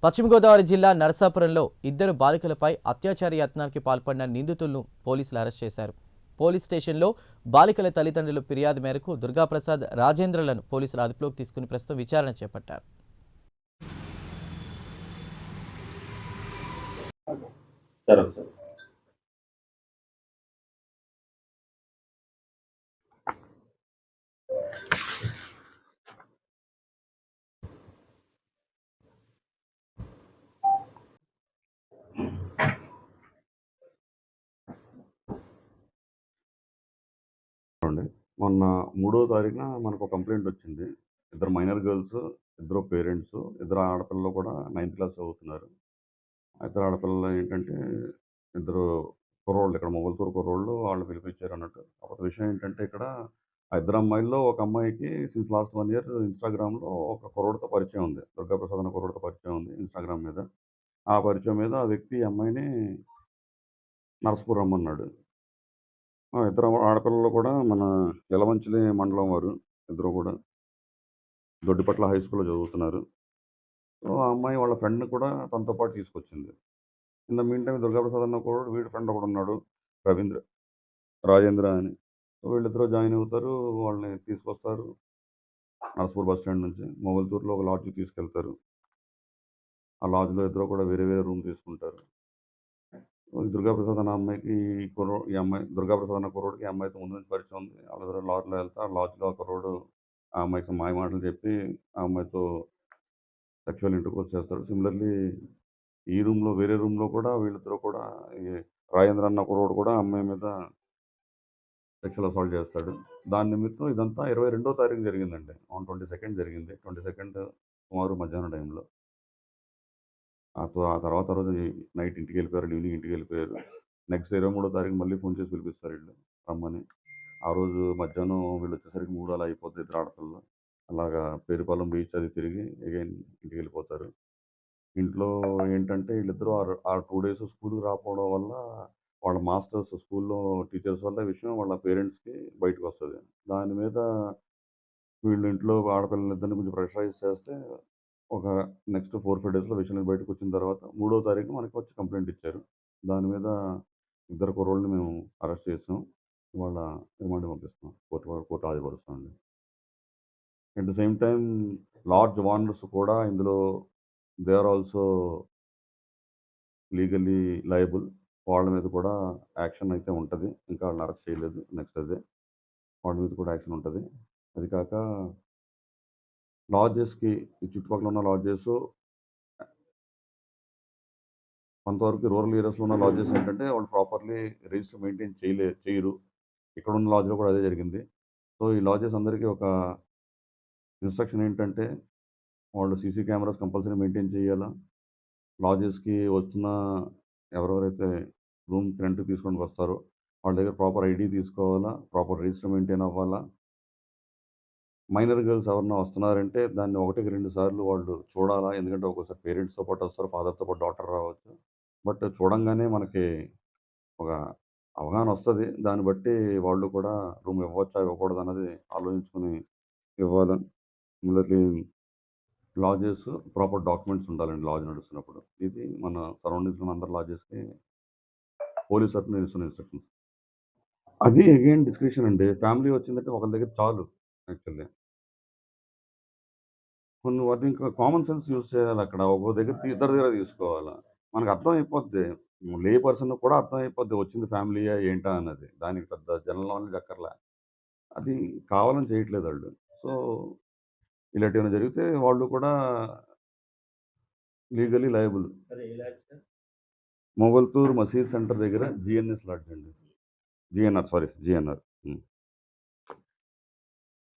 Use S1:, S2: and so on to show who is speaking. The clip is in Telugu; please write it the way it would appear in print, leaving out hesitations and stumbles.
S1: పశ్చిమ గోదావరి జిల్లా నరసాపురంలో ఇద్దరు బాలికలపై అత్యాచార యత్నానికి పాల్పడిన నిందితులను పోలీసులు అరెస్ట్ చేశారు. పోలీస్ స్టేషన్లో బాలికల తల్లిదండ్రుల ఫిర్యాదు మేరకు దుర్గాప్రసాద్, రాజేంద్రలను పోలీసులు అదుపులోకి తీసుకుని ప్రస్తుతం విచారణ చేపట్టారు.
S2: మొన్న 3వ తారీఖున మనకు కంప్లైంట్ వచ్చింది. ఇద్దరు మైనర్ గర్ల్స్, ఇద్దరు పేరెంట్స్, ఇద్దరు ఆడపిల్లలు కూడా 9th క్లాస్ చదువుతున్నారు. ఇద్దరు ఆడపిల్లలు ఏంటంటే ఇద్దరు కుర్రోళ్ళు, ఇక్కడ మొగల్తూరు కుర్రోళ్ళు వాళ్ళు పిలిపించారు అన్నట్టు. అప్పుడు విషయం ఏంటంటే ఇక్కడ ఆ ఇద్దరు అమ్మాయిల్లో ఒక అమ్మాయికి సిన్స్ లాస్ట్ 1 ఇయర్ ఇన్‌స్టాగ్రామ్‌లో ఒక కుర్రోడితో పరిచయం ఉంది. దుర్గాప్రసాద్ అనే కుర్రోడితో పరిచయం ఉంది ఇన్‌స్టాగ్రామ్ మీద. ఆ పరిచయం మీద ఆ వ్యక్తి ఈ అమ్మాయిని నరసాపురం రమ్మన్నాడు. ఇద్దరు ఆడపిల్లలు కూడా మన యలమంచిలి మండలం వారు. ఇద్దరు కూడా దొడ్డిపట్ల హై స్కూల్‌లో చదువుతున్నారు. సో, ఆ అమ్మాయి వాళ్ళ ఫ్రెండ్‌ని కూడా తనతో పాటు తీసుకొచ్చింది. In the mean time Durgaprasad అన్న కుర్రోడు వీడి ఫ్రెండ్ ఒకడున్నాడు. రవీంద్ర, రాజేంద్ర అని. సో, వీళ్ళిద్దరూ జాయిన్ అవుతారు. వాళ్ళని తీసుకొస్తారు. నరసాపురం బస్ స్టాండ్ నుంచి మొగల్తూరులో ఒక లాడ్జ్‌కి తీసుకెళ్తారు. ఆ లాడ్జ్‌లో ఇద్దరు కూడా వేరే వేరే రూమ్ తీసుకుంటారు. దుర్గాప్రసాద్ అన్న అమ్మాయికి ఈ అమ్మాయి దుర్గాప్రసాద్ అన్న కుర్రోడికి ఈ అమ్మాయితో ముందు నుంచి పరిచయం ఉంది. వాళ్ళిద్దరూ లాడ్జ్‌లో వెళ్తే ఆ లాడ్జ్‌లో ఆ కుర్రోడు ఆ అమ్మాయికి మాయ మాటలు చెప్పి ఆ అమ్మాయితో సెక్షువల్ ఇంటర్‌కోర్స్ చేస్తాడు. సిమిలర్‌లీ ఈ రూమ్‌లో వేరే రూమ్‌లో కూడా వీళ్ళిద్దరూ కూడా ఈ రాజేంద్ర అన్న కుర్రోడు కూడా ఆ అమ్మాయి మీద సెక్షువల్ అసాల్ట్ చేస్తాడు. దాని నిమిత్తం ఇదంతా 22వ తారీఖు జరిగిందండి. ఆన్ 22nd జరిగింది. 22nd సుమారు మధ్యాహ్నం టైంలో. ఆ తర్వాత రోజు నైట్ ఇంటికెళ్ళిపోయారు. ఈవినింగ్ ఇంటికెళ్ళిపోయారు. నెక్స్ట్ 23వ తారీఖు మళ్ళీ ఫోన్ చేసి పిలిపిస్తారు ఈళ్ళు రమ్మని. ఆ రోజు మధ్యాహ్నం వీళ్ళొచ్చేసరికి 3 అలా అయిపోద్ది ఇద్దరు ఆడపిల్లలు. అలాగా పేరుపాలెం బీచ్ అది తిరిగి అగైన్ ఇంటికెళ్ళిపోతారు. ఇంట్లో ఏంటంటే వీళ్ళిద్దరూ ఆ 2 డేస్ స్కూల్‌కి రాకపోవడం వల్ల వాళ్ళ మాస్టర్స్ స్కూల్‌లో టీచర్స్ వల్ల ఈ విషయం వాళ్ళ పేరెంట్స్‌కి బయటకొస్తది. దాని మీద వీళ్ళు ఇంట్లో ఆడపిల్లలిద్దరిని కొంచెం ప్రెషరైజ్ చేస్తే ఒక నెక్స్ట్ 4, 5 డేస్‌లో విషయం బయటకొచ్చిన తర్వాత 3వ తారీఖున మనకి వచ్చి కంప్లెయింట్ ఇచ్చారు. దాని మీద ఇద్దరు కుర్రోళ్ళని మేము అరెస్ట్ చేసాం. ఇవాళ రిమాండ్‌కి పంపిస్తున్నాం. కోర్టు హాజరుపరుస్తామండి. At the same time large owners కూడా ఇందులో they are also legally liable. వాళ్ళ మీద కూడా యాక్షన్ అయితే ఉంటది. ఇంకా వాళ్ళని అరెస్ట్ చేయలేదు. నెక్స్ట్ అదే. వాళ్ళ మీద కూడా యాక్షన్ ఉంటది. అది కాక లాడ్జెస్‌కి ఈ చుట్టుపక్కల ఉన్న లాడ్జెస్ కొంతవరకు రూరల్ ఏరియాస్‌లో ఉన్న లాడ్జెస్ ఏంటంటే వాళ్ళు ప్రాపర్‌లీ రిజిస్టర్ మెయింటైన్ చేయరు. ఇక్కడున్న లాడ్జ్‌లో కూడా అదే జరిగింది. సో, ఈ లాడ్జెస్ అందరికీ ఒక ఇన్‌స్ట్రక్షన్ ఏంటంటే వాళ్ళు సీసీ కెమెరాస్ కంపల్సరీ మెయింటైన్ చేయాలా. లాడ్జెస్‌కి వస్తున్న ఎవరెవరైతే రూమ్‌కి రెంట్‌కి తీసుకోవడానికి వస్తారో వాళ్ళ దగ్గర ప్రాపర్ ఐడీ తీసుకోవాలా. ప్రాపర్ రిజిస్టర్ మెయింటైన్ అవ్వాలా. మైనర్ గర్ల్స్ ఎవరన్నా వస్తున్నారంటే దాన్ని 1కి 2 సార్లు వాళ్ళు చూడాలా. ఎందుకంటే ఒక్కోసారి పేరెంట్స్‌తో పాటు వస్తారు. ఫాదర్‌తో పాటు డాటర్ రావచ్చు. బట్ చూడంగానే మనకి ఒక అవగాహన వస్తది. దాన్ని బట్టి వాళ్ళు కూడా రూమ్ ఇవ్వచ్చా? ఇవ్వకూడదా? అన్నది ఆలోచించుకొని ఇవ్వాలి. సిమిలర్‌లీ లాడ్జెస్ ప్రాపర్ డాక్యుమెంట్స్ ఉండాలండి లాడ్జ్ నడుస్తున్నప్పుడు. ఇది మన సరౌండింగ్స్‌లో ఉన్న అందరి లాడ్జెస్‌కి పోలీస్ తరపున నేను ఇస్తున్న ఇన్‌స్ట్రక్షన్స్. అది అగైన్ డిస్క్రిషన్ అండి. ఫ్యామిలీ వచ్చిందంటే ఒకళ్ళ దగ్గర చాలు యాక్చువల్లీ. కొన్ని వాటి ఇంకా కామన్ సెన్స్ యూజ్ చేయాలక్కడ. ఒక్కో దగ్గర ఇద్దరి దగ్గర తీసుకోవాలా. మనకు అర్థమైపోద్ది. లే పర్సన్‌కి కూడా అర్థమైపోద్ది వచ్చింది ఫ్యామిలీయా ఏంటా అన్నది. దానికి పెద్ద జనరల్ నాలెడ్జ్ అక్కర్లా. అది కావాలని చేయట్లేదాళ్ళు. సో, ఇలాంటివేమైనా జరిగితే వాళ్ళు కూడా లీగల్లీ లయబుల్. మొగల్తూరు మసీద్ సెంటర్ దగ్గర జీఎన్ఎస్ లాడ్జ్ అండి. జీఎన్ఆర్. హ్మ్.